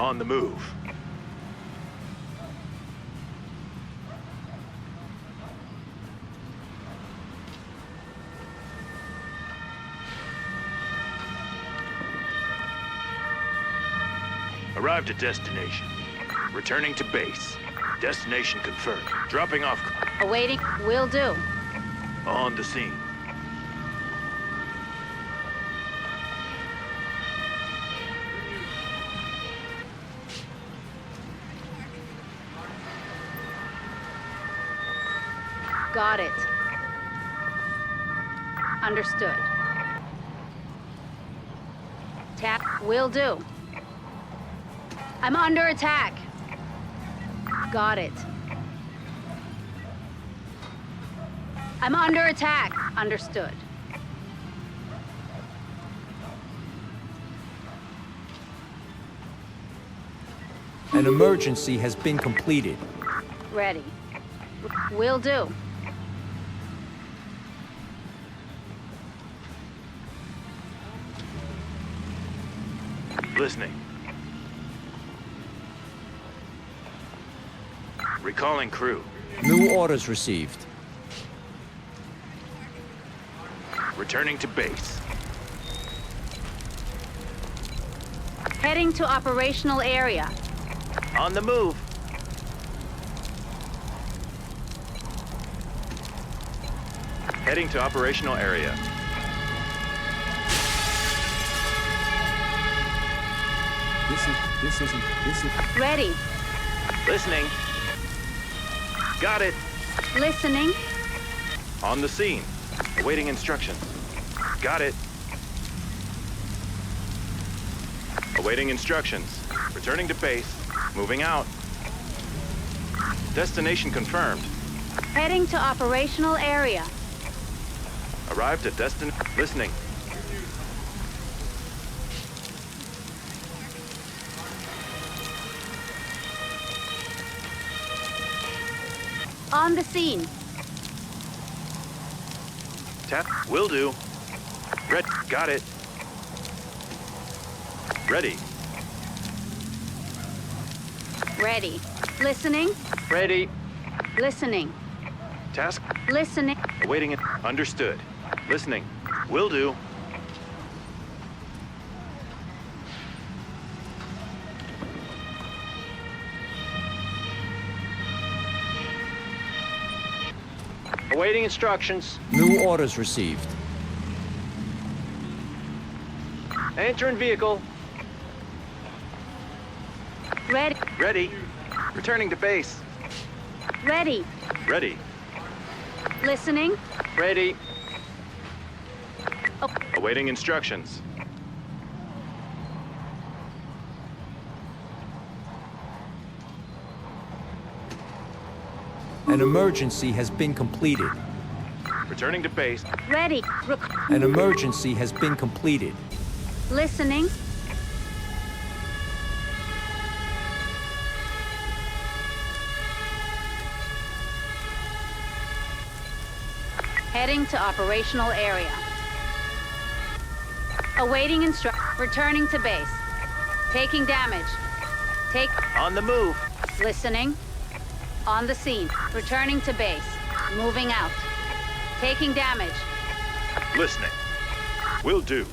On the move. Arrived at destination. Returning to base. Destination confirmed. Dropping off. Awaiting. Will do. On the scene. Got it. Understood. Tap. Will do. I'm under attack. Got it. I'm under attack. Understood. An emergency has been completed. Ready. Will do. Listening. Recalling crew. New orders received. Returning to base. Heading to operational area. On the move. Heading to operational area. This is. Ready. Listening. Got it. Listening. On the scene. Awaiting instructions. Got it. Awaiting instructions. Returning to base. Moving out. Destination confirmed. Heading to operational area. Arrived at Listening. On the scene. Tap. Will do. Red. Got it. Ready. Ready. Listening. Ready. Listening. Task. Listening. Awaiting it. Understood. Listening. Will do. Awaiting instructions. New orders received. Entering vehicle. Ready. Ready. Returning to base. Ready. Ready. Listening. Ready. Awaiting instructions. An emergency has been completed. Returning to base. Ready. An emergency has been completed. Listening. Heading to operational area. Awaiting returning to base. Taking damage. On the move. Listening. On the scene. Returning to base. Moving out. Taking damage. Listening. Will do.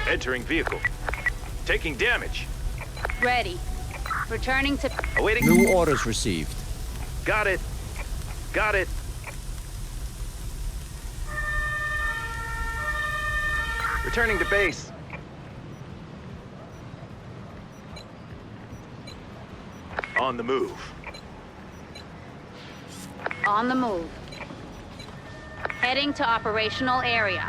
Entering vehicle. Taking damage. Ready. Returning to... Awaiting. New orders received. Got it. Got it. Returning to base. On the move. On the move. Heading to operational area.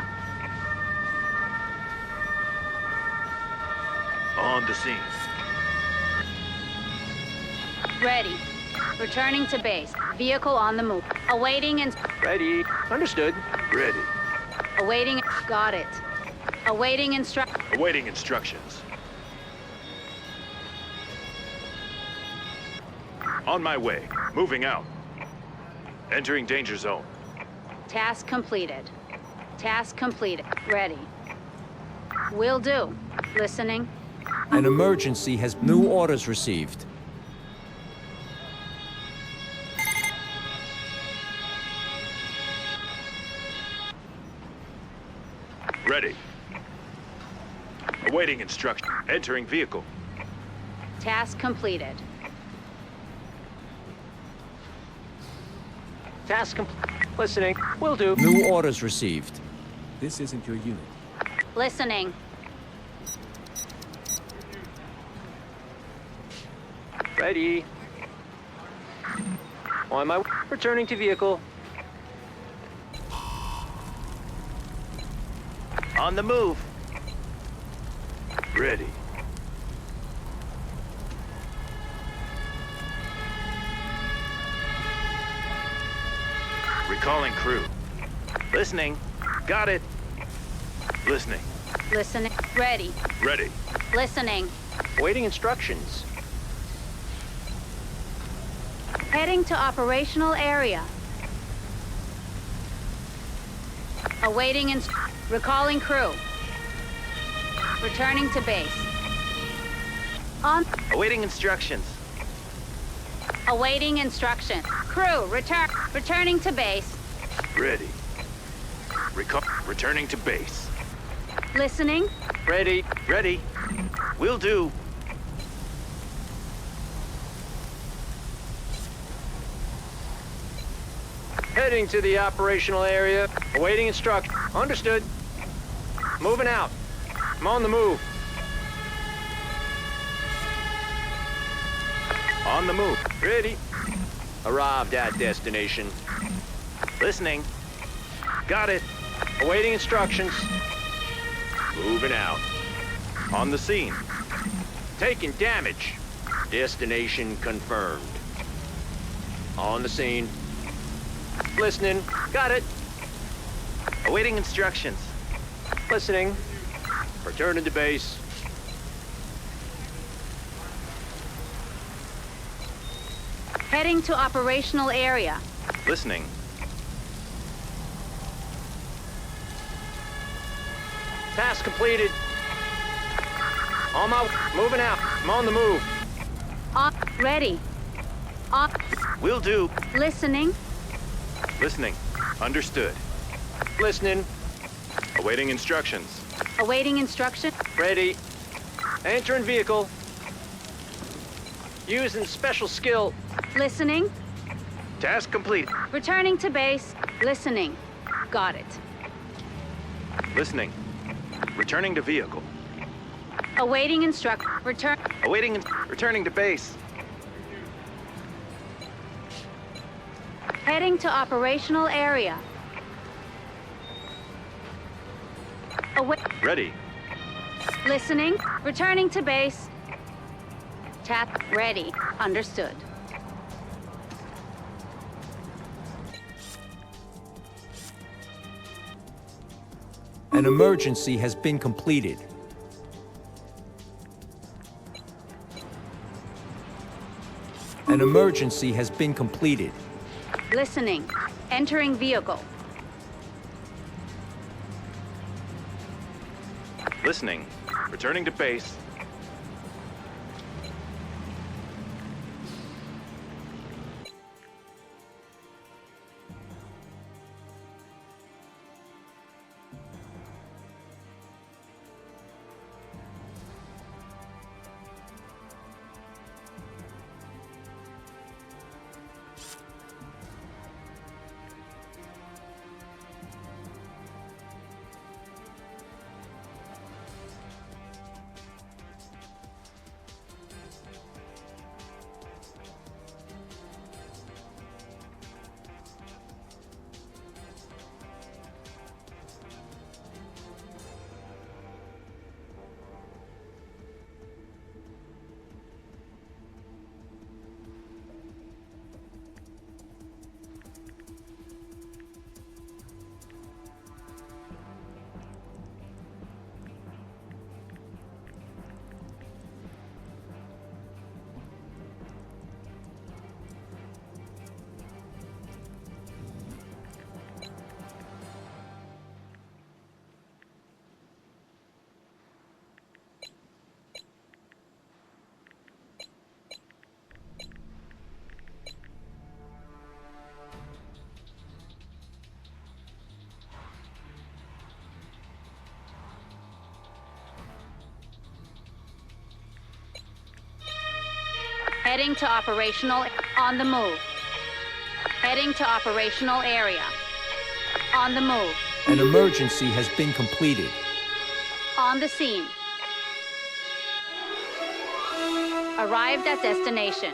On the scene. Ready. Returning to base. Vehicle on the move. Awaiting and... Ready. Understood. Ready. Awaiting... Got it. Awaiting Awaiting instructions. On my way. Moving out. Entering danger zone. Task completed. Task completed. Ready. Will do. Listening. An emergency has new orders received. Ready. Awaiting instruction. Entering vehicle. Task completed. Listening. Will do. New orders received. This isn't your unit. Listening. Ready. On my way. Returning to vehicle. On the move. Ready. Recalling crew. Listening. Got it. Listening. Listening. Ready. Ready. Listening. Awaiting instructions. Heading to operational area. Awaiting recalling crew. Returning to base. On Awaiting instructions. awaiting instruction. Crew, returning to base. Ready. Returning to base. Listening. Ready. Ready. Will do. Heading to the operational area. Awaiting instruction. Understood. Moving out. I'm on the move. On the move. Ready. Arrived at destination. Listening. Got it. Awaiting instructions. Moving out. On the scene. Taking damage. Destination confirmed. On the scene. Listening. Got it. Awaiting instructions. Listening. Returning to base. Heading to operational area. Listening. Task completed. On my moving out. I'm on the move. On ready. On Will do. listening. Listening. Understood. Listening. Awaiting instructions. Awaiting instruction. Ready. Entering vehicle. Using special skill. Listening. Task complete. Returning to base. Listening. Got it. Listening. Returning to vehicle. Awaiting return. Returning to base. Heading to operational area. Ready. Listening. Returning to base. Tap ready. Understood. An emergency has been completed. An emergency has been completed. Listening. Entering vehicle. Listening. Returning to base. Heading to operational. On the move. Heading to operational area. On the move. An emergency has been completed. On the scene. Arrived at destination.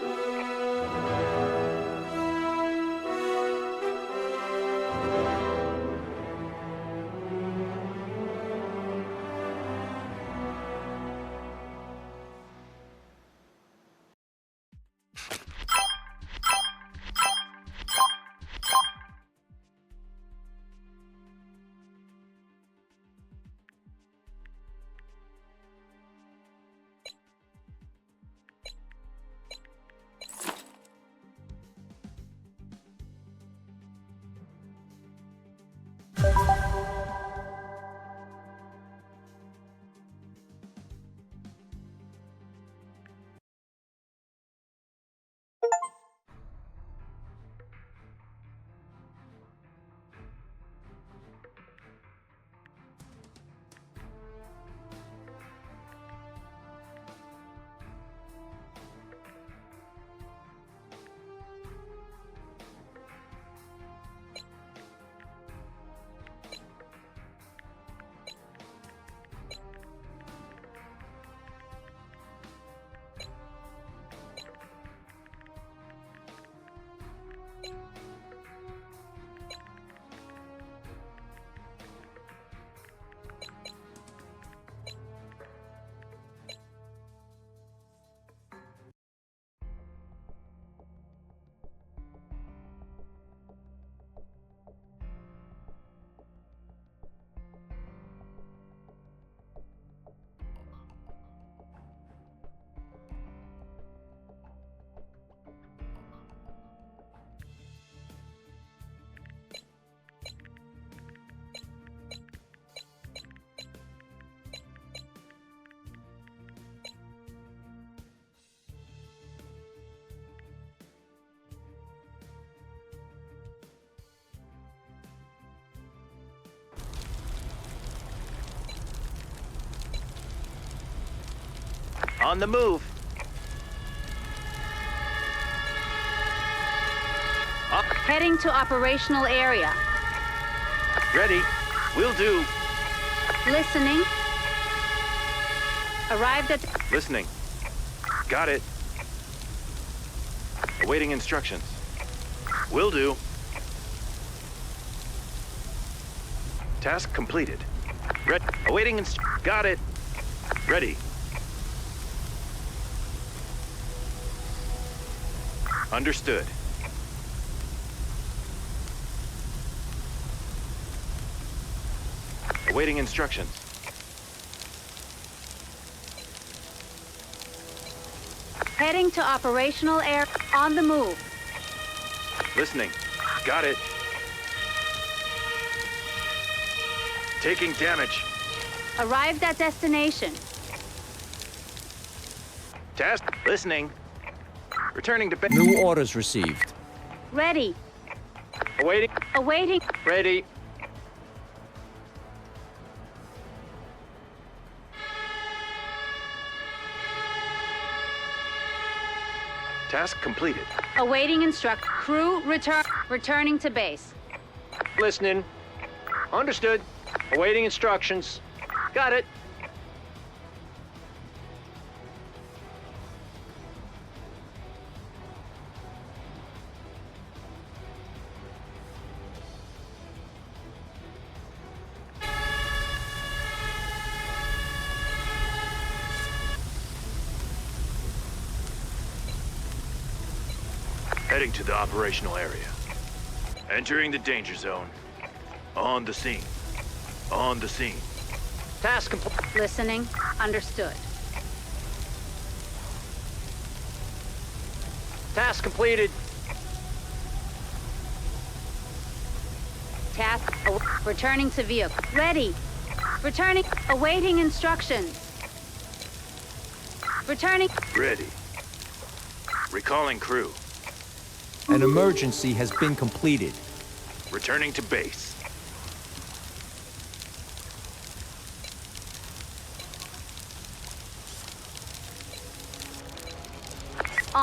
On the move. Up. Heading to operational area. Ready. Will do. Listening. Arrived at... Listening. Got it. Awaiting instructions. Will do. Task completed. Awaiting Got it. Ready. Understood. Awaiting instructions. Heading to operational air. On the move. Listening. Got it. Taking damage. Arrived at destination. Task. Listening. Returning to base. New orders received. Ready. Awaiting. Awaiting. Ready. Task completed. Awaiting Crew returning to base. Listening. Understood. Awaiting instructions. Got it. Heading to the operational area. Entering the danger zone. On the scene. On the scene. Task complete. Listening. Understood. Task completed. Task. Returning to vehicle. Ready. Returning. Awaiting instructions. Returning. Ready. Recalling crew. An emergency has been completed. Returning to base.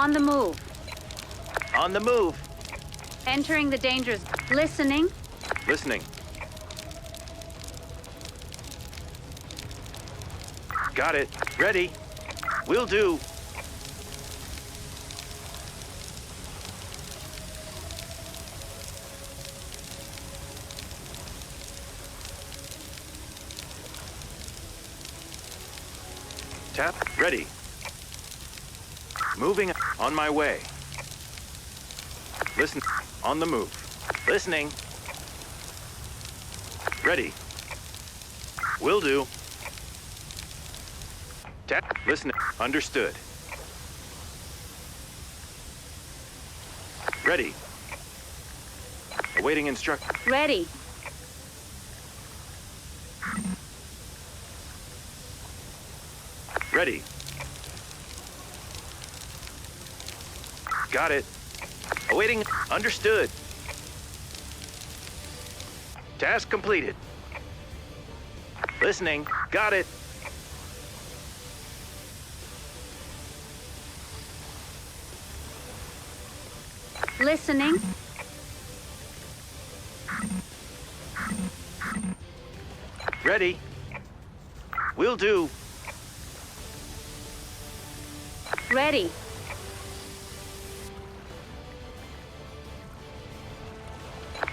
On the move. On the move. Entering the danger zone. Listening. Listening. Got it. Ready. Will do. Tap. Ready. Moving on my way. Listen. On the move. Listening. Ready. Will do. Tap. Listening. Understood. Ready. Awaiting instruction. Ready. Ready. Got it. Awaiting. Understood. Task completed. Listening. Got it. Listening. Ready. Will do. Ready.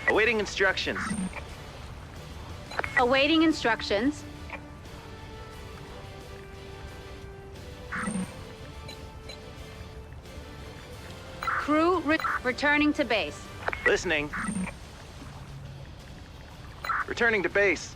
Awaiting instructions. Awaiting instructions. Crew returning to base. Listening. Returning to base.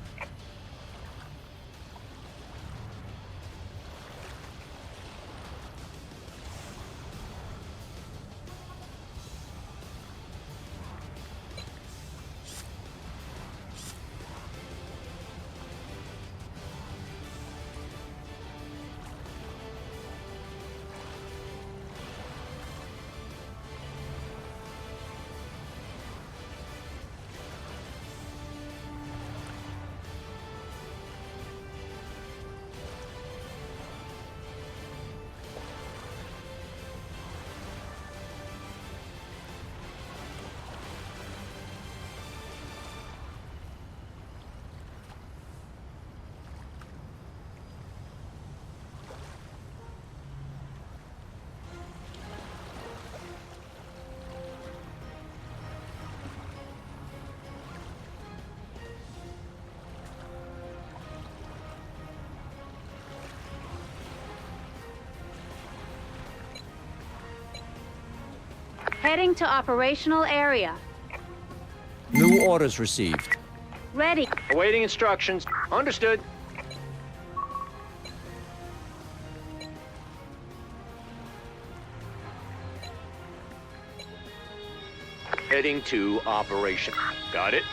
Heading to operational area. New orders received. Ready. Awaiting instructions. Understood. Heading to operation. Got it.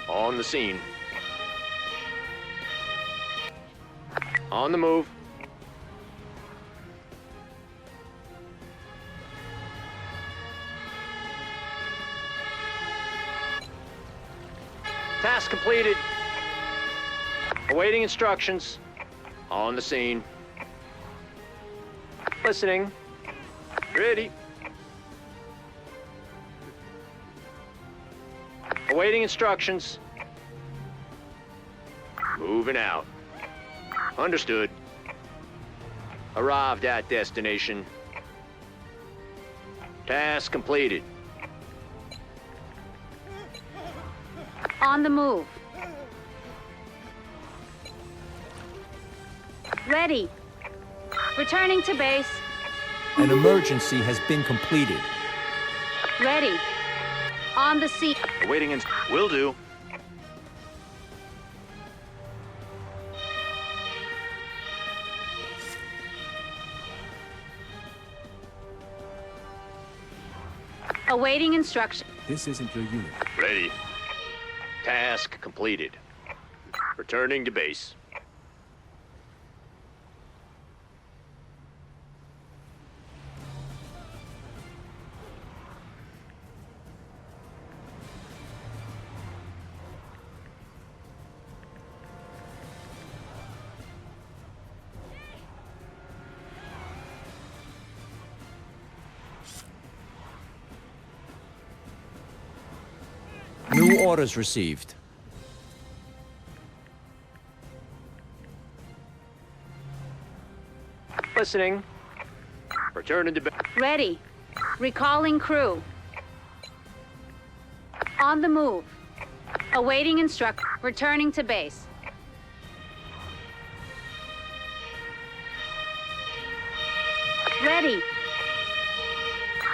On the scene. On the move. Task completed. Awaiting instructions. On the scene. Listening. Ready. Awaiting instructions. Moving out. Understood. Arrived at destination. Task completed. On the move. Ready. Returning to base. An emergency has been completed. Ready. On the scene. Awaiting will do. Awaiting instruction. This isn't your unit. Ready. Task completed. Returning to base. orders received. Listening. Returning to base. Ready. Recalling crew. On the move. Awaiting instruct. Returning to base. Ready.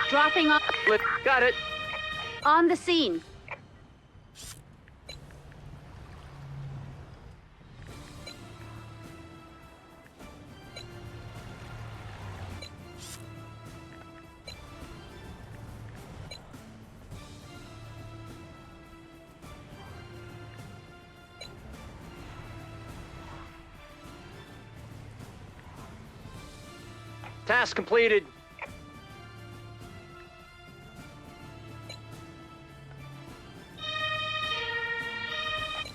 Dropping off. Got it. On the scene. Task completed.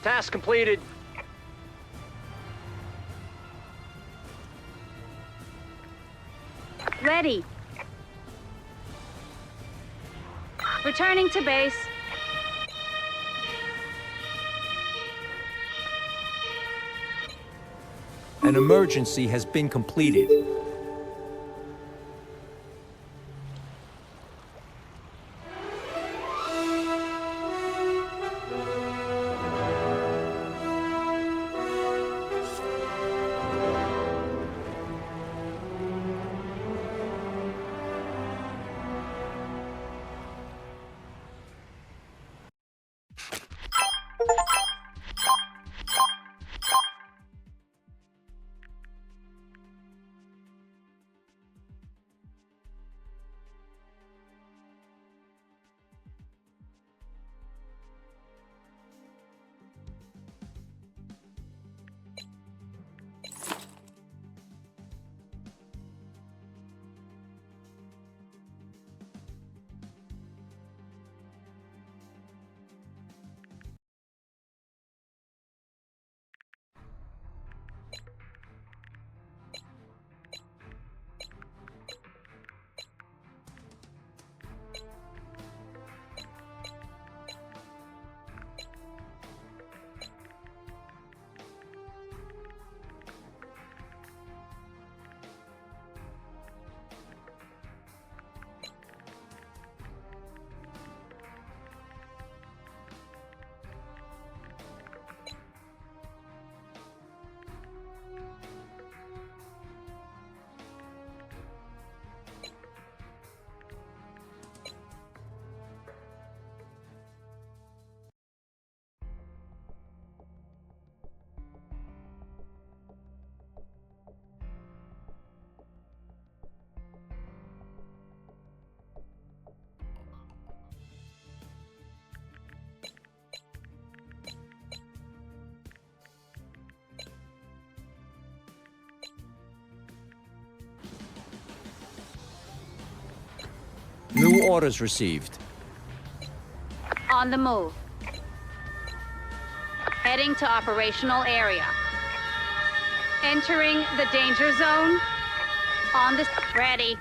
Task completed. Ready. Returning to base. An emergency has been completed. New orders received. On the move. Heading to operational area. Entering the danger zone. On the... Ready.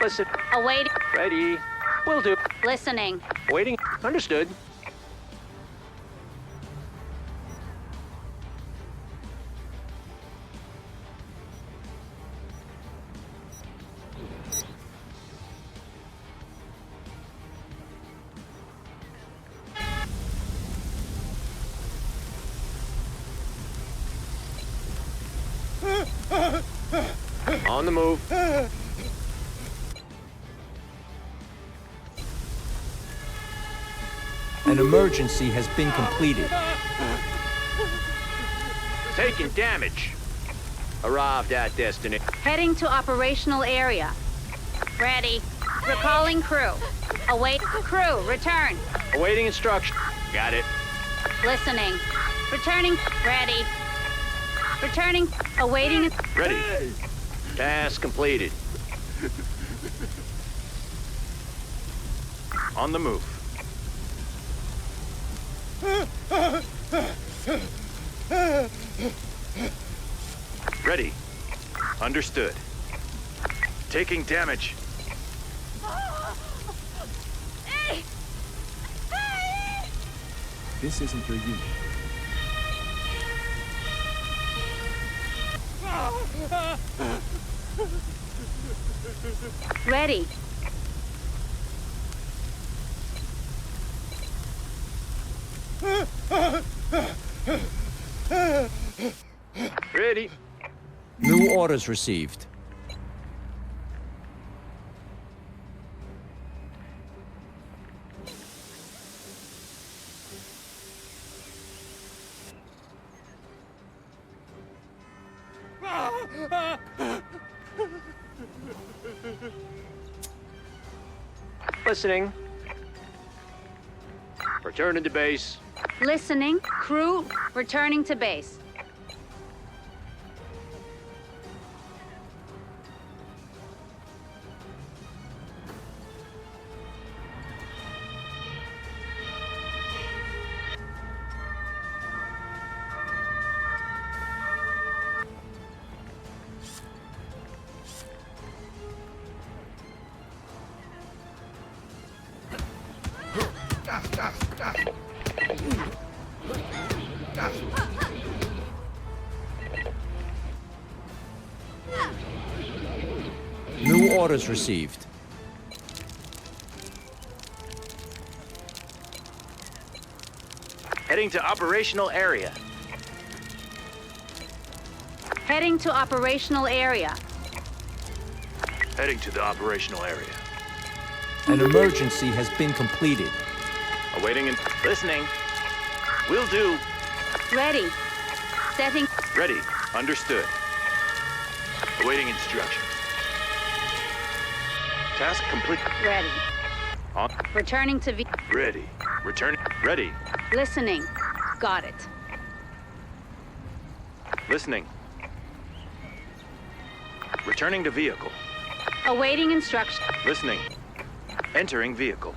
Listen. Awaiting. Ready. Will do. Listening. Waiting. Understood. On the move. An emergency has been completed. Taking damage. Arrived at destination. Heading to operational area. Ready. Recalling crew. Await crew. Return. Awaiting instruction. Got it. Listening. Returning. Ready. Returning. Awaiting. Ready. Task completed. On the move. Ready. Understood. Taking damage. This isn't your unit. Ready. Ready. New orders received. Listening. Returning to base. Listening. Crew, returning to base. New orders received. Heading to operational area. Heading to operational area. Heading to the operational area. An emergency has been completed. Awaiting and listening. Will do. Ready. Setting. Ready. Understood. Awaiting instructions. Task complete. Ready. On. Returning to Ready. Returning. Ready. Listening. Got it. Listening. Returning to vehicle. Awaiting instruction. Listening. Entering vehicle.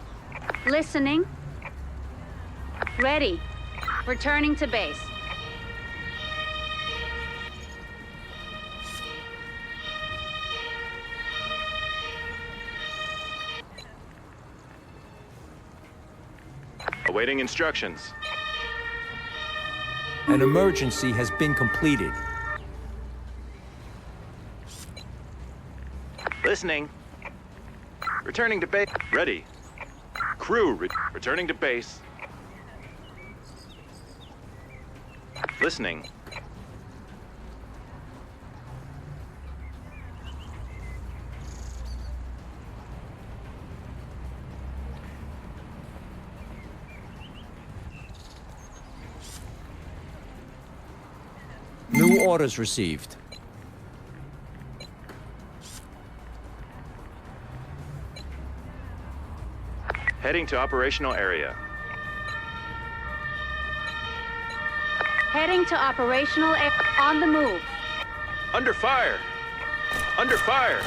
Listening. Ready. Returning to base. Awaiting instructions. An emergency has been completed. Listening. Returning to base. Ready. Crew returning to base. Listening. New orders received. Heading to operational area. Heading to operational on the move. Under fire! Under fire!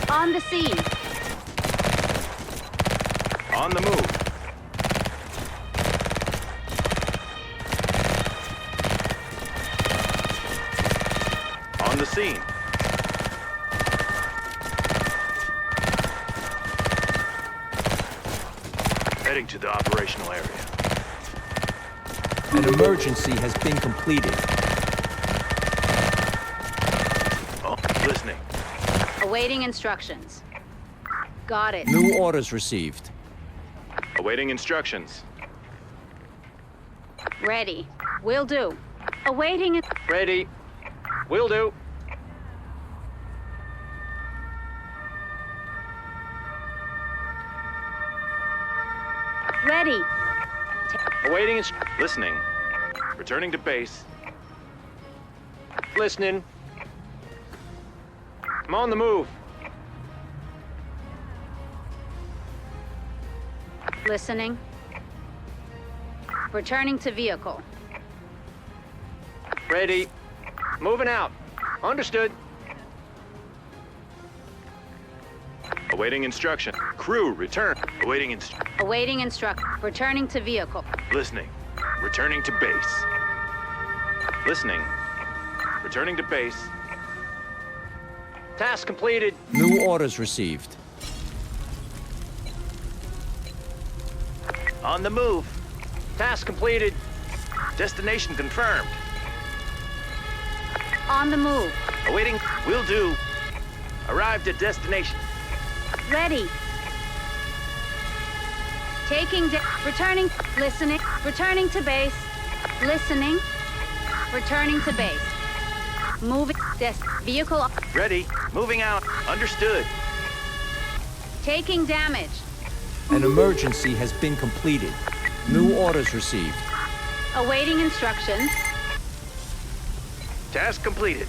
On the scene. On the move. On the scene. Heading to the operational area. An emergency has been completed. Oh, listening. Awaiting instructions. Got it. New orders received. Awaiting instructions. Ready. Will do. Awaiting. Ready. Will do. Ready. Awaiting Listening. Returning to base. listening. I'm on the move. Listening. Returning to vehicle. Ready. Moving out. Understood. Awaiting instruction. Crew return. Awaiting Awaiting returning to vehicle. Listening. Returning to base. Listening. Returning to base. Task completed. New orders received. On the move. Task completed. Destination confirmed. On the move. Awaiting. Will do. Arrived at destination. Ready. Returning. Listening. Returning to base. Listening. Returning to base. Moving. Vehicle. Ready. Moving out. Understood. Taking damage. An emergency has been completed. New orders received. Awaiting instructions. Task completed.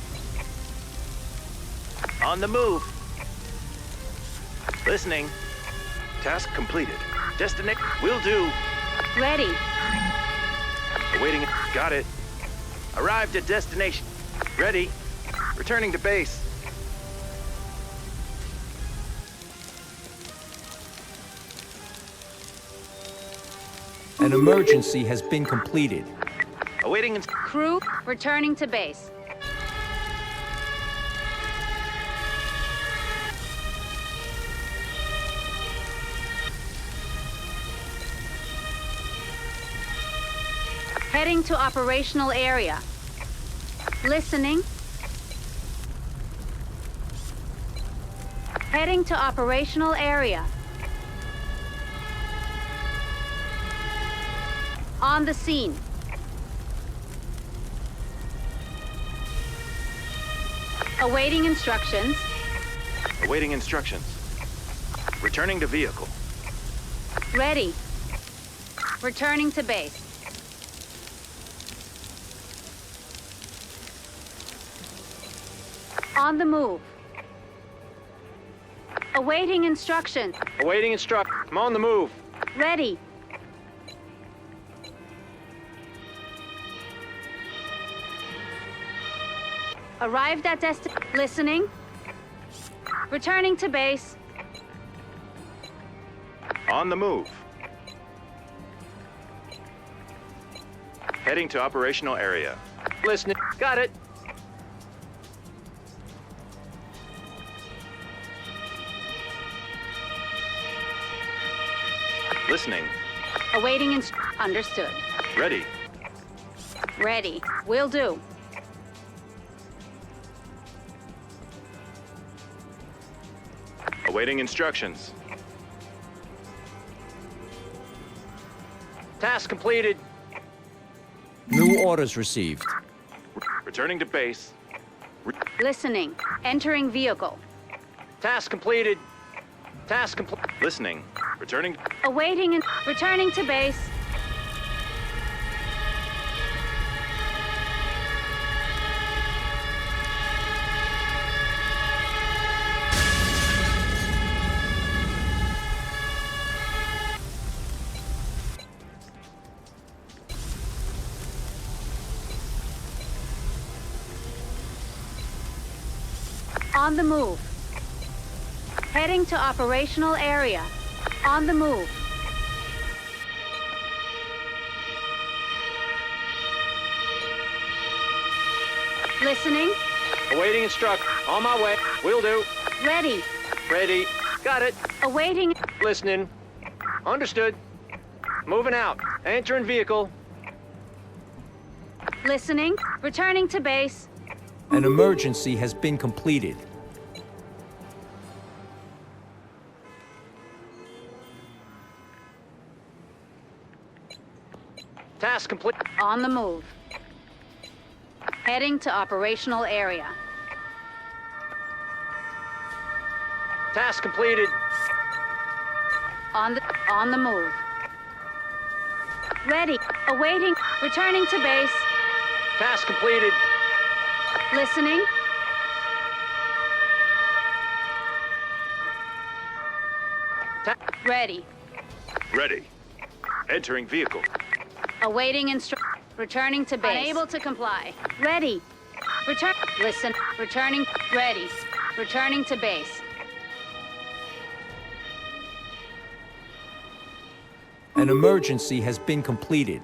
On the move. Listening. Task completed. Destination. Will do. Ready. Awaiting. Got it. Arrived at destination. Ready. Returning to base. An emergency has been completed. Awaiting. Crew. Returning to base. Heading to operational area. Listening. Heading to operational area. On the scene. Awaiting instructions. Awaiting instructions. Returning to vehicle. Ready. Returning to base. On the move. Awaiting instruction. Awaiting instruct. I'm on the move. Ready. Arrived at listening. Returning to base. On the move. Heading to operational area. Listening. Got it. Listening. Awaiting understood. Ready. Ready. Will do. Awaiting instructions. Task completed. New orders received. Returning to base. Listening. Entering vehicle. Task completed. Task complete. Listening. Returning. Awaiting and returning to base. On the move. Heading to operational area. On the move. Listening. Awaiting instruct. On my way. Will do. Ready. Ready. Got it. Awaiting. Listening. Understood. Moving out. Entering vehicle. Listening. Returning to base. An emergency has been completed. Task complete. On the move. Heading to operational area. Task completed. On the move. Ready. Awaiting. Returning to base. Task completed. Listening. Ready. Ready. Entering vehicle. Awaiting returning to base. Unable to comply. Ready. Return. Listen. Returning. Ready. Returning to base. An emergency has been completed.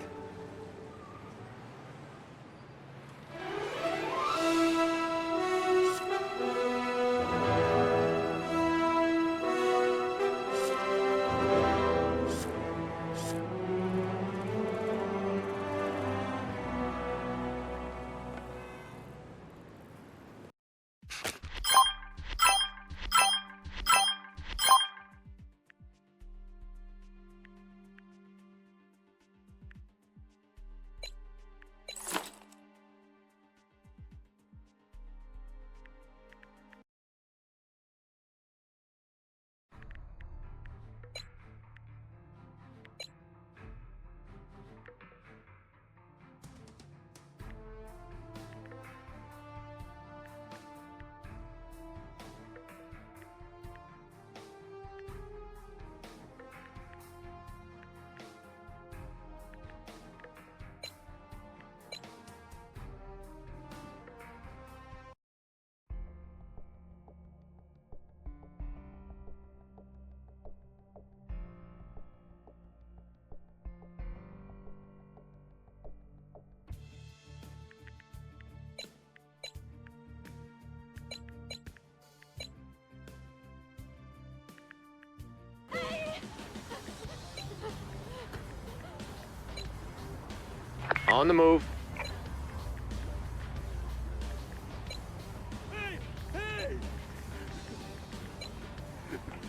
On the move.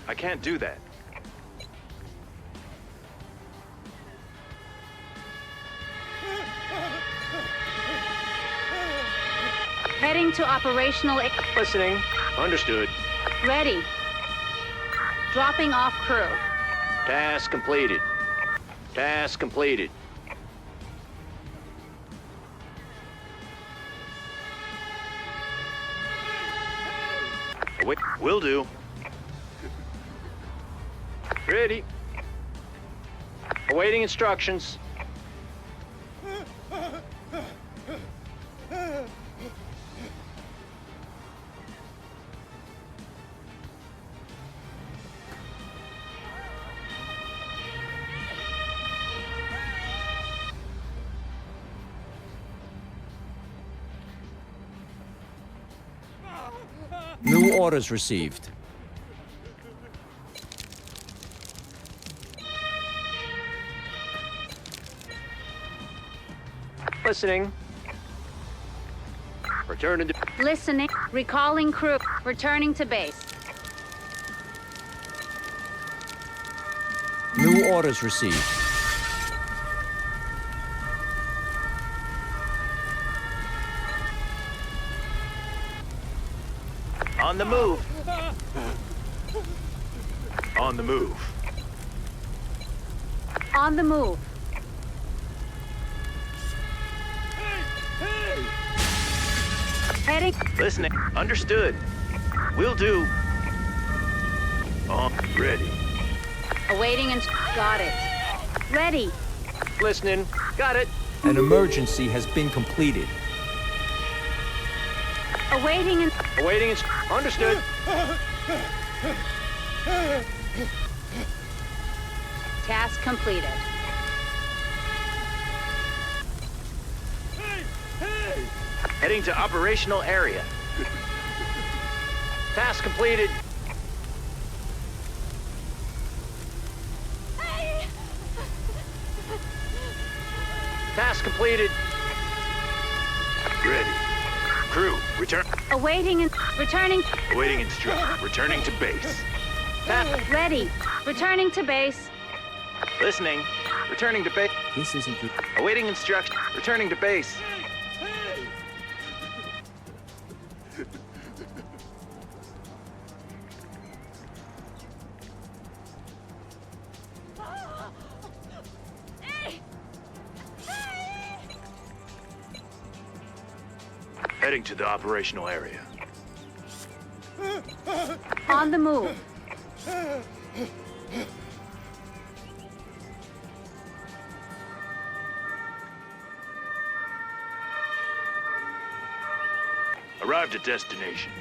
I can't do that. Heading to operational... Listening. Understood. Ready. Dropping off crew. Task completed. Task completed. Wait, will do. Ready. Awaiting instructions. New orders received. Listening. Returning to... Listening. Recalling crew. Returning to base. New orders received. On the move. On the move. On the move. Heading. Listening. Understood. Will do. Ready. Awaiting and... Got it. Ready. Listening. Got it. An emergency has been completed. Awaiting and... Awaiting understood. Task completed. Heading to operational area. Task completed. Task completed. Ready. Crew, return. Awaiting and... Returning... Awaiting instruction. Returning to base. Task Ready. Returning to base. Listening. Returning to base. This isn't good. Awaiting instruction. Returning to base. Heading to the operational area. On the move. Arrived at destination.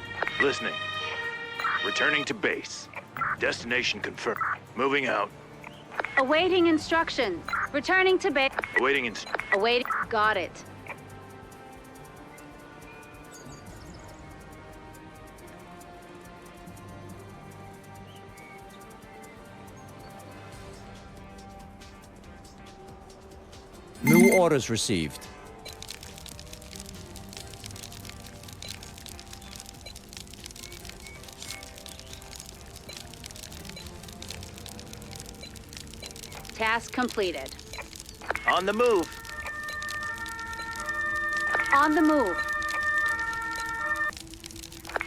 Listening. Returning to base. Destination confirmed. Moving out. Awaiting instruction. Returning to base. Awaiting Awaiting... Got it. New orders received. Task completed. On the move. On the move.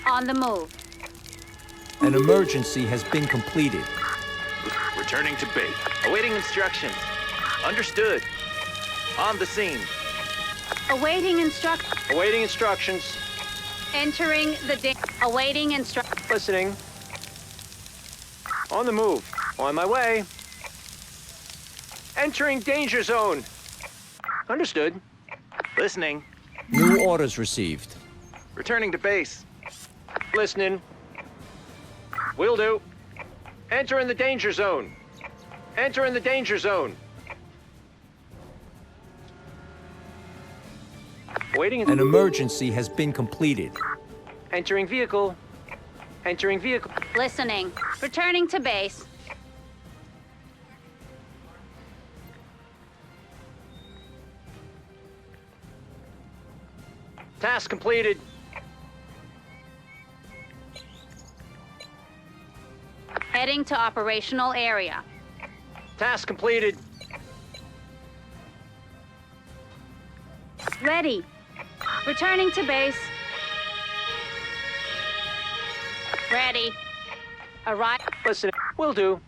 On the move. An emergency has been completed. Returning to base. Awaiting instructions. Understood. On the scene. Awaiting awaiting instructions. Entering the awaiting Listening. On the move. On my way. Entering danger zone. Understood. Listening. New orders received. Returning to base. Listening. Will do. Enter in the danger zone. Enter in the danger zone. Waiting. An emergency has been completed. Entering vehicle. Entering vehicle. Listening. Returning to base. Task completed. Heading to operational area. Task completed. Ready. Returning to base. Ready. Arrive. Listen, will do.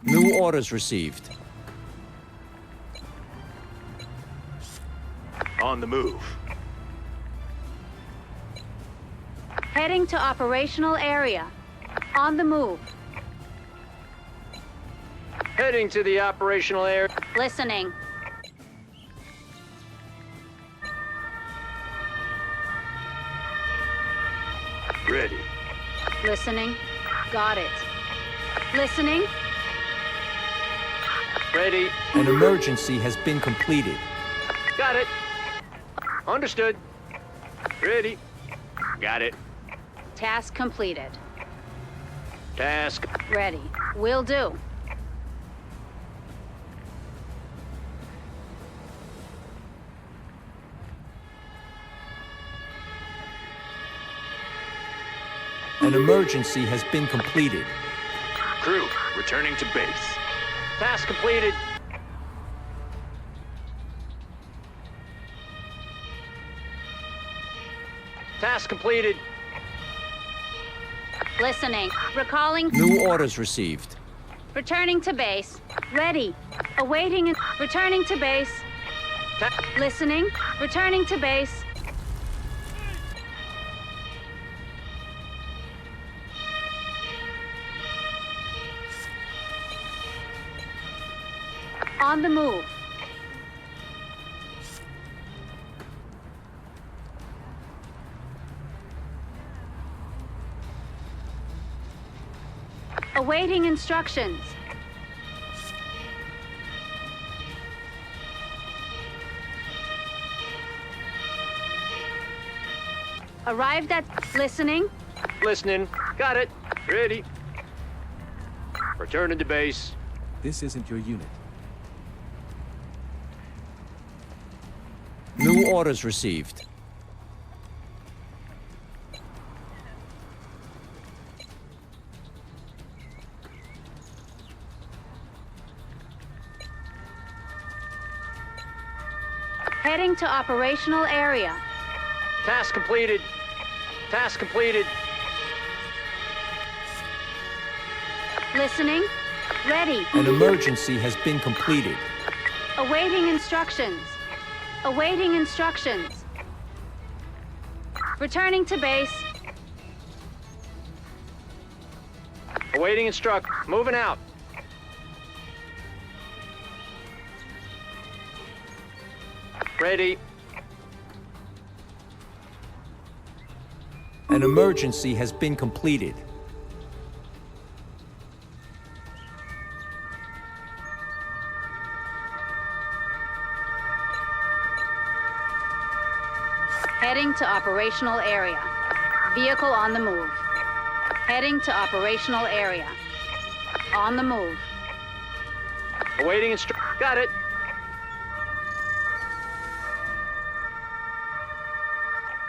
New orders received. On the move. Heading to operational area. On the move. Heading to the operational area. Listening. Ready. Listening. Got it. Listening. Ready. An emergency has been completed. Got it. Understood. Ready. Got it. Task completed. Task. Ready. Will do. An emergency has been completed. Crew, returning to base. Task completed. Task completed. Listening. Recalling. New orders received. Returning to base. Ready. Awaiting and returning to base. Listening. Returning to base. On the move. Awaiting instructions. Arrived at listening. Listening. Got it. Ready. Returning to base. This isn't your unit. New orders received. Heading to operational area. Task completed. Task completed. Listening. Ready. An emergency has been completed. Awaiting instructions. Awaiting instructions. Returning to base. Awaiting instruct. Moving out. Ready. An emergency has been completed. Heading to operational area. Vehicle on the move. Heading to operational area. On the move. Awaiting instruct. Got it.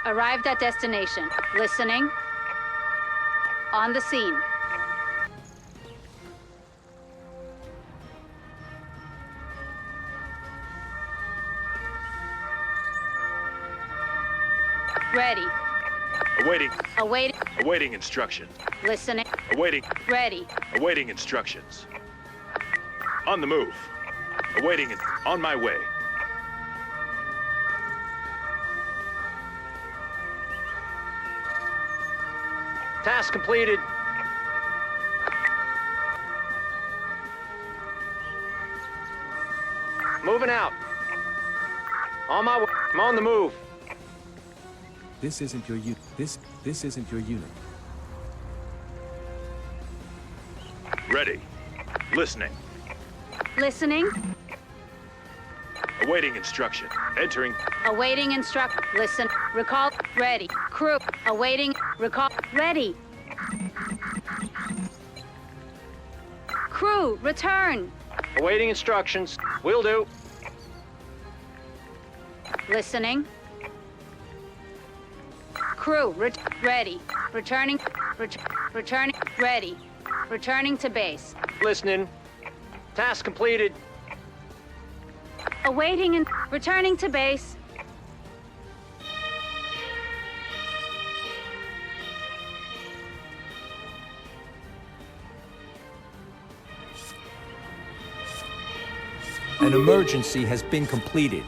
Arrived at destination. Listening. On the scene. Ready. Awaiting. Awaiting. Awaiting instruction. Listening. Awaiting. Ready. Awaiting instructions. On the move. Awaiting it. On my way. Task completed. Moving out. On my way. I'm on the move. This isn't your unit. This isn't your unit. Ready. Listening. Listening. Awaiting instruction. Entering. Awaiting instruct. Listen. Recall. Ready. Crew. Awaiting. Recall. Ready. Crew, return. Awaiting instructions. Will do. Listening. Crew, ready. Returning. Returning. Ready. Returning to base. Listening. Task completed. Awaiting and returning to base. An emergency has been completed.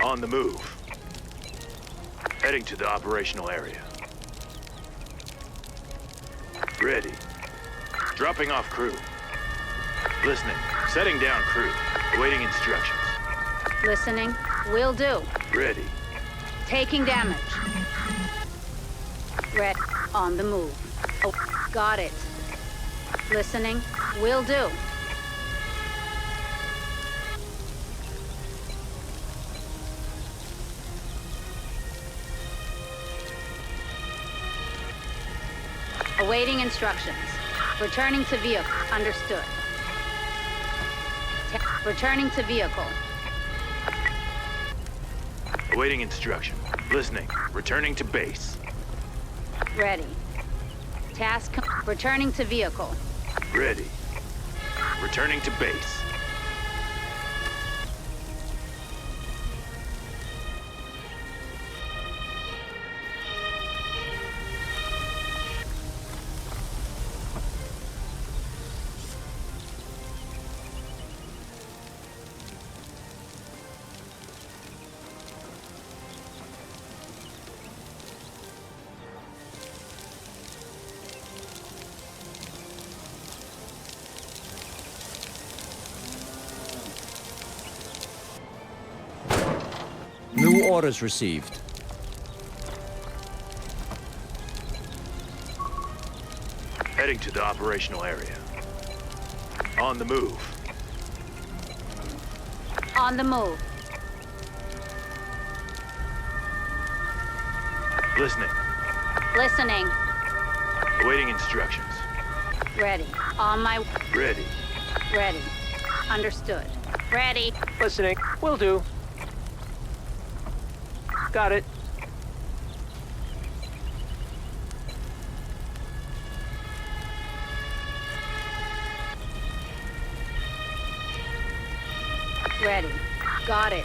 On the move. Heading to the operational area. Ready. Dropping off crew. Listening. Setting down crew. Awaiting instructions. Listening. Will do. Ready. Taking damage. Red. On the move. Oh, got it. Listening. Will do. Awaiting instructions. Returning to vehicle. Understood. Returning to vehicle. Awaiting instruction. Listening. Returning to base. Ready. Returning to vehicle. Ready. Returning to base. New orders received. Heading to the operational area. On the move. On the move. Listening. Listening. Awaiting instructions. Ready. On my... Ready. Ready. Understood. Ready. Listening. Will do. Got it. Ready. Got it.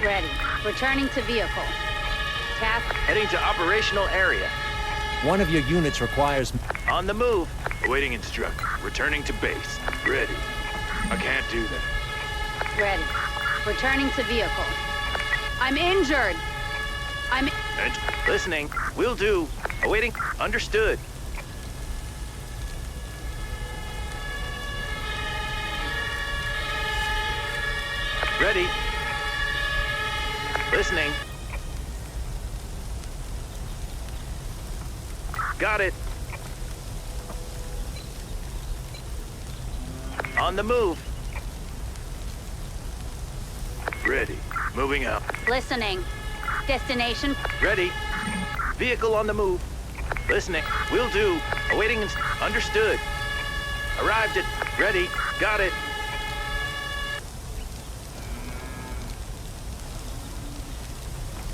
Ready. Returning to vehicle. Task. Heading to operational area. One of your units requires... On the move. Awaiting instruction. Returning to base. Ready. I can't do that. Ready. Returning to vehicle. I'm injured. And listening. Will do. Awaiting. Understood. Ready. Listening. Got it. On the move. Ready. Moving out. Listening. Destination. Ready. Vehicle on the move. Listening. Will do. Awaiting. Understood. Arrived at. Ready. Got it.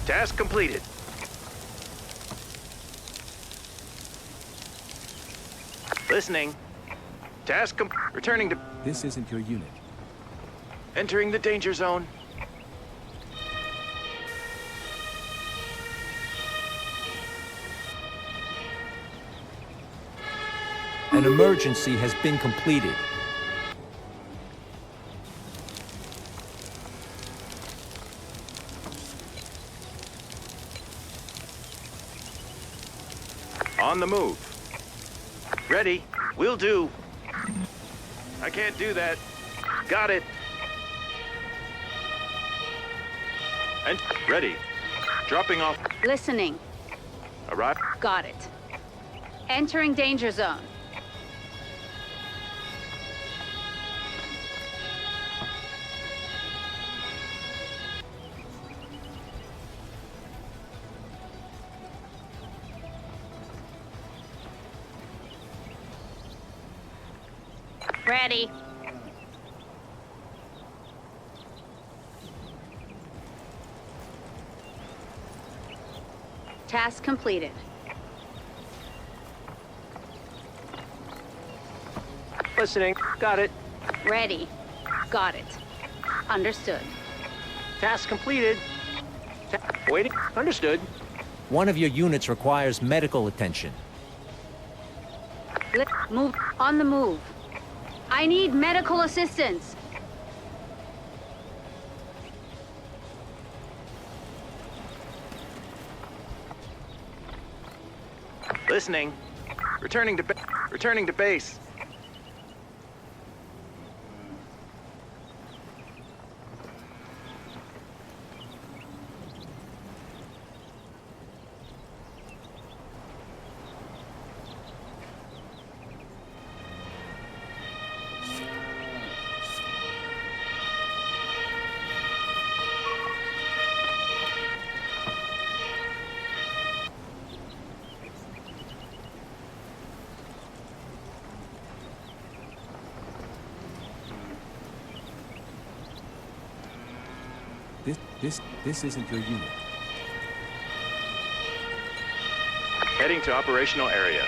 Task completed. Listening. Returning to... This isn't your unit. Entering the danger zone. An emergency has been completed. On the move. Ready. Will do. I can't do that. Got it. And ready. Dropping off. Listening. Arrive. Got it. Entering danger zone. Ready. Task completed. Listening. Got it. Ready. Got it. Understood. Task completed. Waiting. Understood. One of your units requires medical attention. Move. On the move. I need medical assistance. Listening. Returning to base. This isn't your unit. Heading to operational area.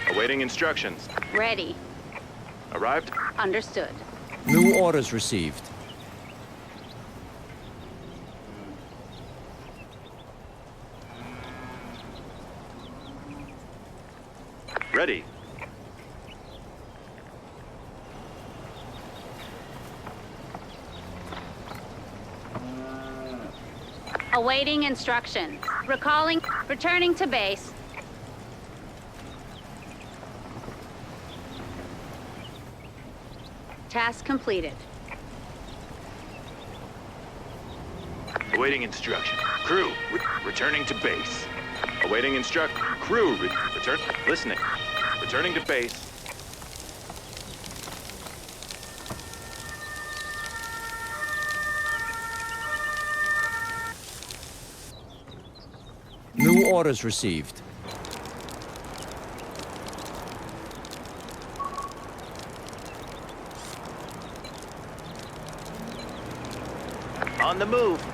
Awaiting instructions. Ready. Arrived. Understood. New orders received. Ready. Awaiting instructions. Recalling. Returning to base. Task completed. Awaiting instruction. Crew, returning to base. Awaiting Crew, return. Listening. Returning to base. New orders received. On the move.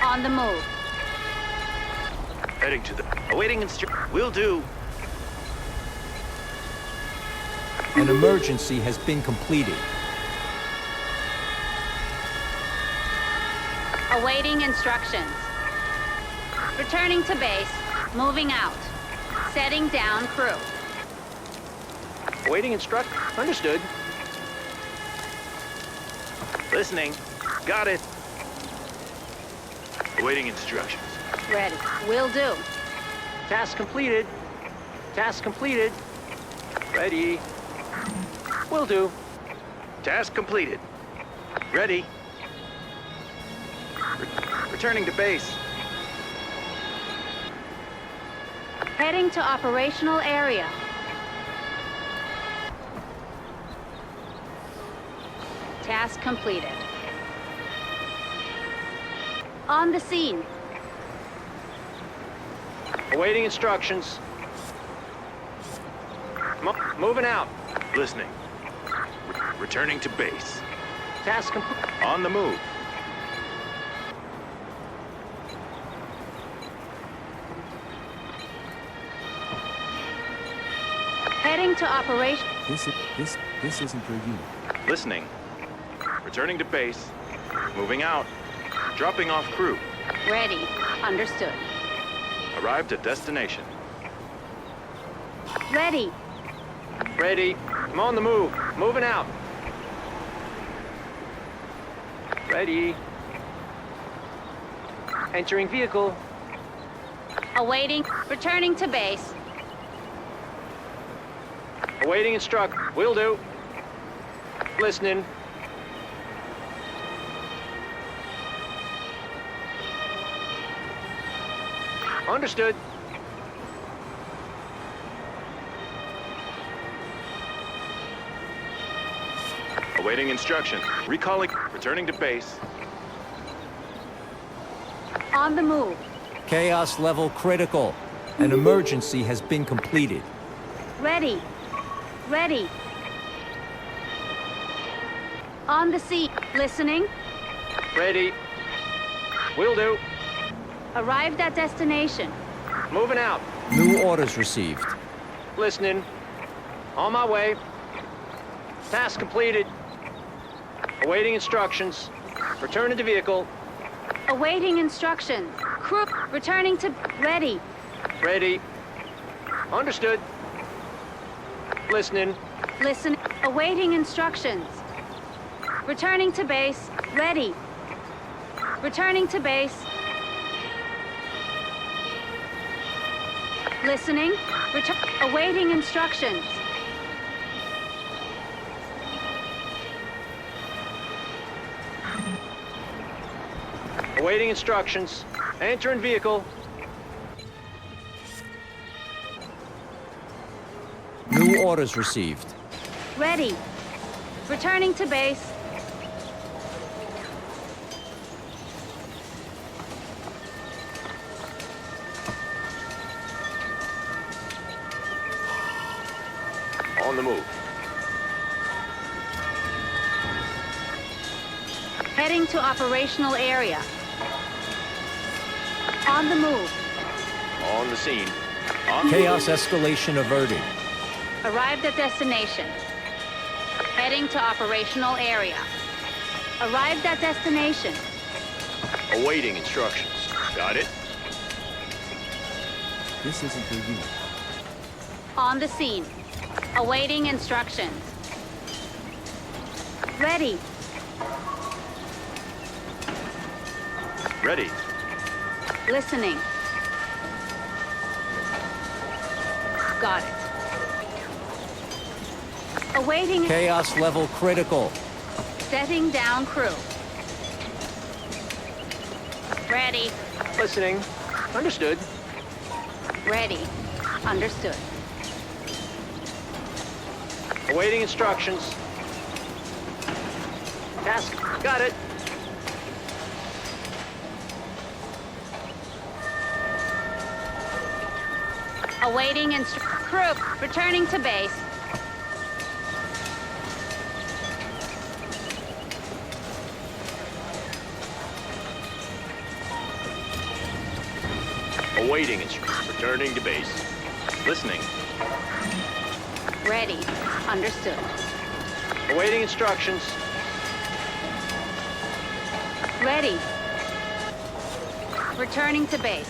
On the move. Heading to the... Awaiting Will do. An emergency has been completed. Awaiting instructions. Returning to base. Moving out. Setting down crew. Awaiting Understood. Listening. Got it. Awaiting instructions. Ready. Will do. Task completed. Task completed. Ready. Will do. Task completed. Ready. Returning to base. Heading to operational area. Task completed. On the scene. Awaiting instructions. Moving out. Listening. Returning to base. Task complete. On the move. Heading to operation. This isn't your unit. Listening. Returning to base. Moving out. Dropping off crew. Ready. Understood. Arrived at destination. Ready. Ready. I'm on the move. Moving out. Ready. Entering vehicle. Awaiting. Returning to base. Awaiting Will do. Listening. Understood. Awaiting instruction. Recalling. Returning to base. On the move. Chaos level critical. An emergency has been completed. Ready. Ready. On the seat. Listening. Ready. Will do. Arrived at destination. Moving out. New orders received. Listening. On my way. Task completed. Awaiting instructions. Returning to vehicle. Awaiting instructions. Crew. Returning to... Ready. Ready. Understood. Listening. Listen. Awaiting instructions. Returning to base. Ready. Returning to base. Listening. Awaiting instructions. Awaiting instructions. Entering vehicle. New orders received. Ready. Returning to base. the move. Heading to operational area. On the move. On the scene. On Chaos escalation averted. Arrived at destination. Heading to operational area. Arrived at destination. Awaiting instructions. Got it? This isn't your unit. On the scene. Awaiting instructions. Ready. Ready. Listening. Got it. Awaiting. Chaos level critical. Setting down crew. Ready. Listening. Understood. Ready. Understood. Awaiting instructions. Task. Got it. Awaiting crew. Returning to base. Awaiting instructions. Returning to base. Listening. Ready. Understood. Awaiting instructions. Ready. Returning to base.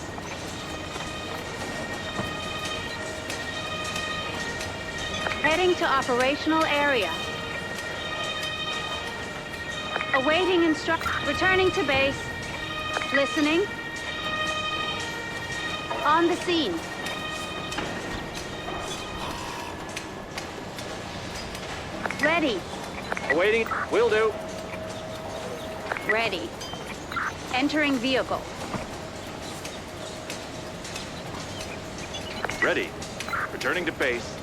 Heading to operational area. Awaiting returning to base. Listening. On the scene. Ready. Awaiting. Will do. Ready. Entering vehicle. Ready. Returning to base.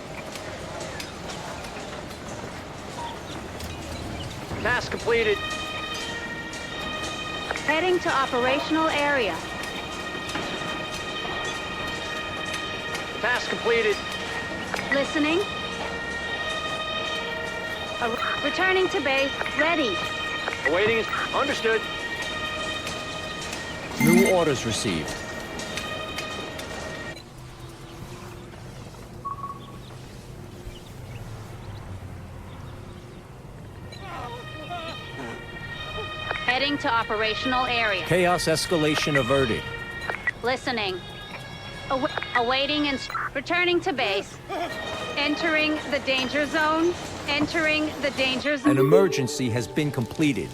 Task completed. Heading to operational area. Task completed. Listening. Returning to base. Ready. Awaiting. Understood. New orders received. Heading to operational area. Chaos escalation averted. Listening. Awaiting returning to base. Entering the danger zone. Entering the danger An zone. emergency has been completed.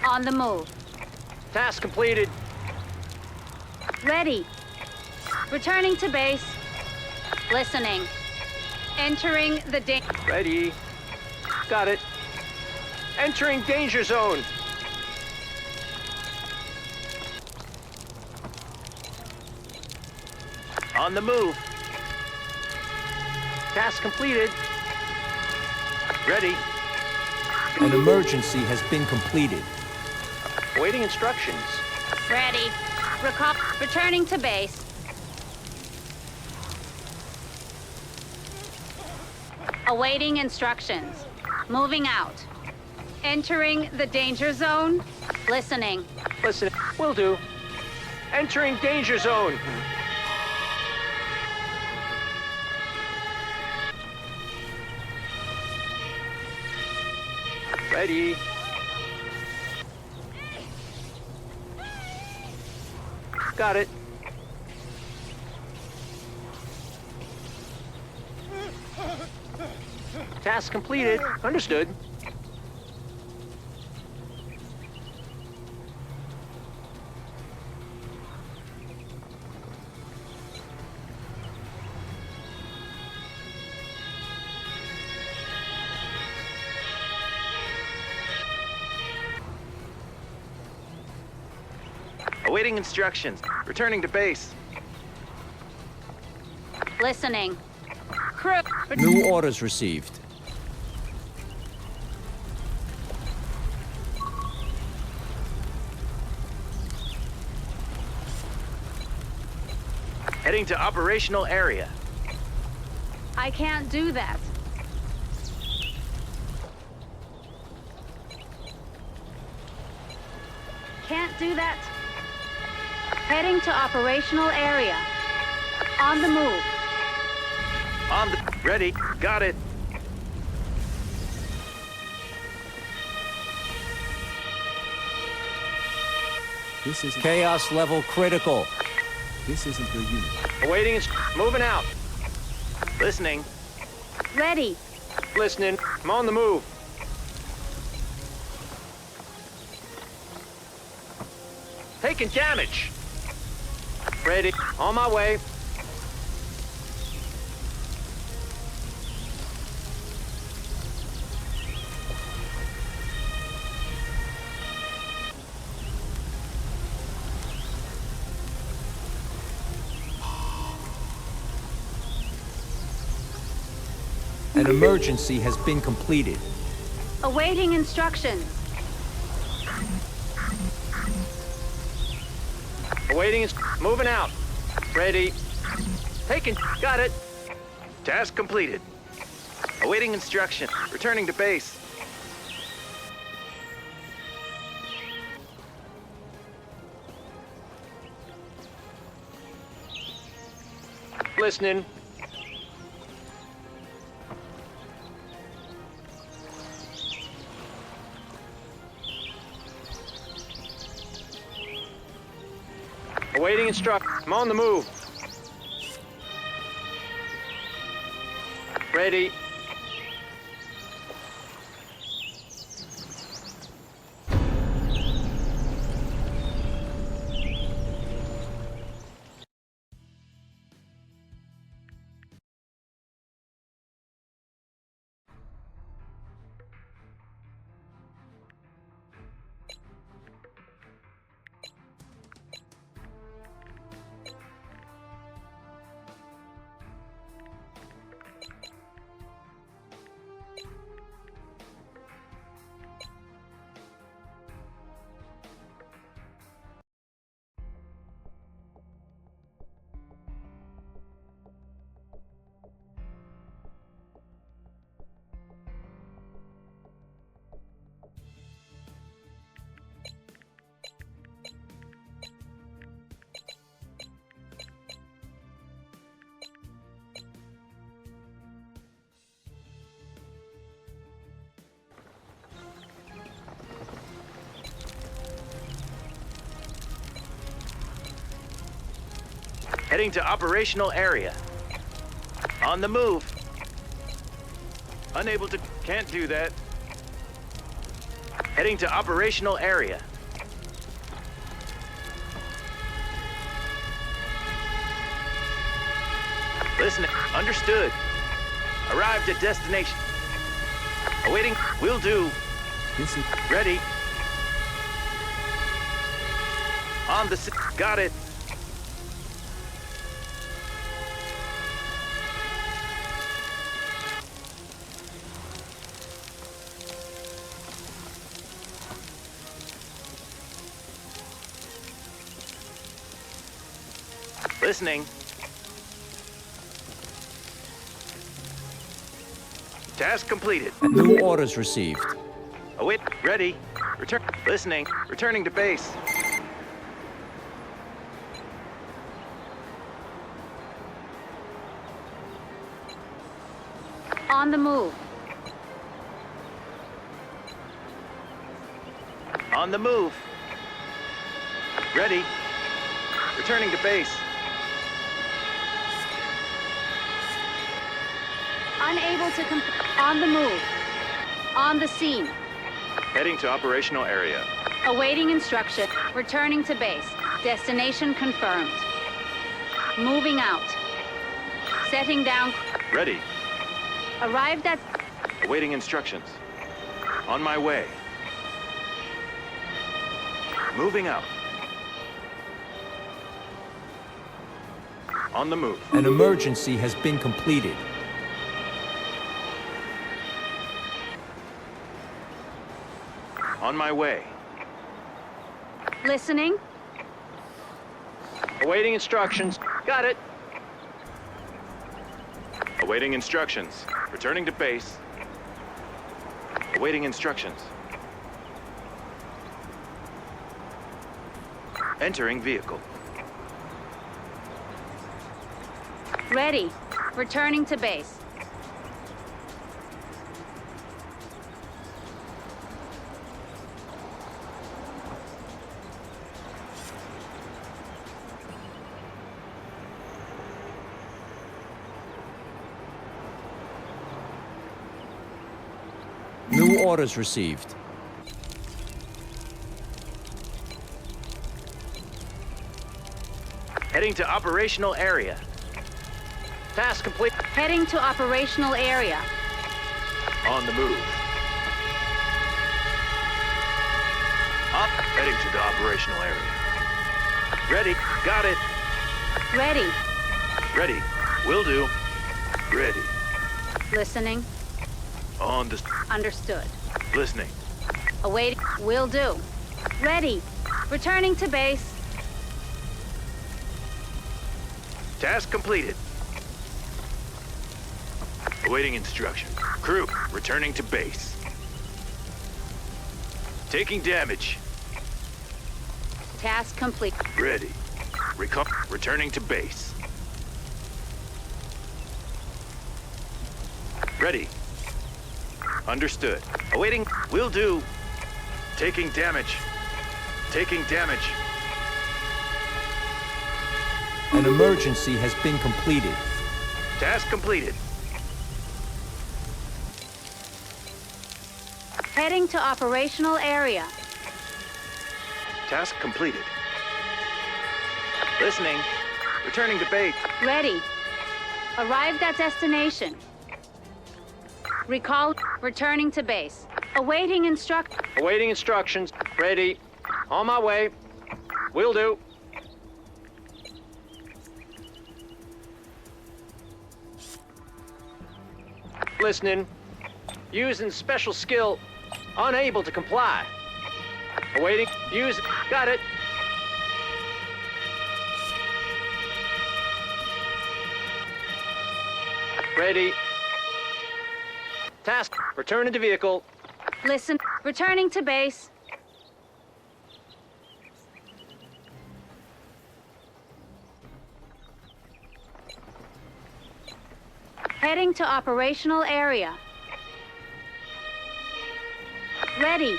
On the move. Task completed. Ready. Returning to base. Listening. Entering the Ready. Got it. Entering danger zone. On the move. Task completed. Ready. An emergency has been completed. Awaiting instructions. Ready. Returning to base. Awaiting instructions. Moving out. Entering the danger zone. Listening. Listen. Will do. Entering danger zone. Ready. Got it. Task completed. Understood. Awaiting instructions. Returning to base. Listening. Crew. New orders received. Heading to operational area. I can't do that. Can't do that. Heading to operational area. On the move. On the... Ready. Got it. This isn't. Chaos level critical. This isn't your unit. Awaiting moving out. Listening. Ready. Listening. I'm on the move. Taking damage. Ready. On my way. An emergency has been completed. Awaiting instructions. Awaiting moving out. Ready. Taking. Got it. Task completed. Awaiting instruction. Returning to base. Listening. Awaiting instruct. I'm on the move. Ready. Heading to operational area. On the move. Unable to... Can't do that. Heading to operational area. Listening. Understood. Arrived at destination. Awaiting. Will do. This is. Ready. On the... Got it. Listening. Task completed. New orders received. Await. Ready. Return. Listening. Returning to base. On the move. On the move. Ready. Returning to base. Unable to on the move. On the scene. Heading to operational area. Awaiting instruction. Returning to base. Destination confirmed. Moving out. Setting down. Ready. Arrived at... Awaiting instructions. On my way. Moving out. On the move. An emergency has been completed. On my way. Listening. Awaiting instructions. Got it. Awaiting instructions. Returning to base. Awaiting instructions. Entering vehicle. Ready. Returning to base. New orders received. Heading to operational area. Task complete. Heading to operational area. On the move. Up. Heading to the operational area. Ready. Got it. Ready. Ready. Will do. Ready. Listening. On the... Understood. Listening. Awaiting. Will do. Ready. Returning to base. Task completed. Awaiting instruction. Crew, returning to base. Taking damage. Task complete. Ready. Returning to base. Ready. Understood. Awaiting. Will do. Taking damage. Taking damage. An emergency has been completed. Task completed. Heading to operational area. Task completed. Listening. Returning to base. Ready. Arrived at destination. Recall. Returning to base. Awaiting Awaiting instructions. Ready. On my way. Will do. Listening. Using special skill. Unable to comply. Awaiting. Use. Got it. Ready. Task. Returning to vehicle. Listen. Returning to base. Heading to operational area. Ready.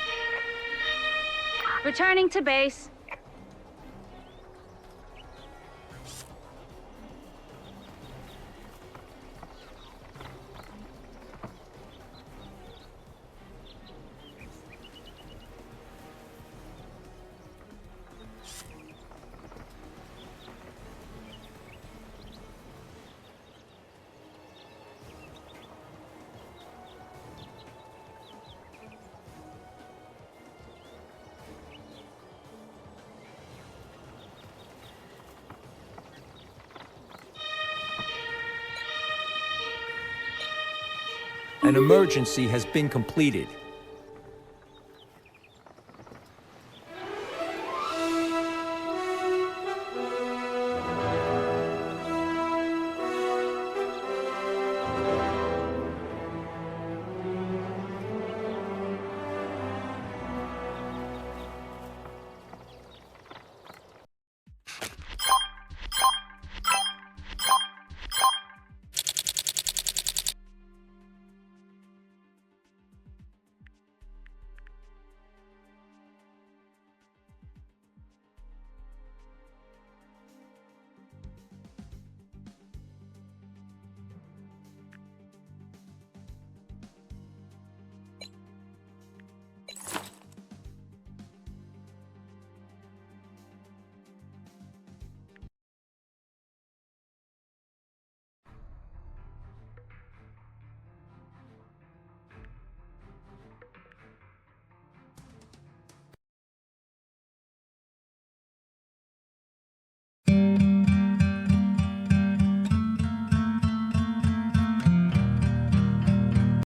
Returning to base. An emergency has been completed.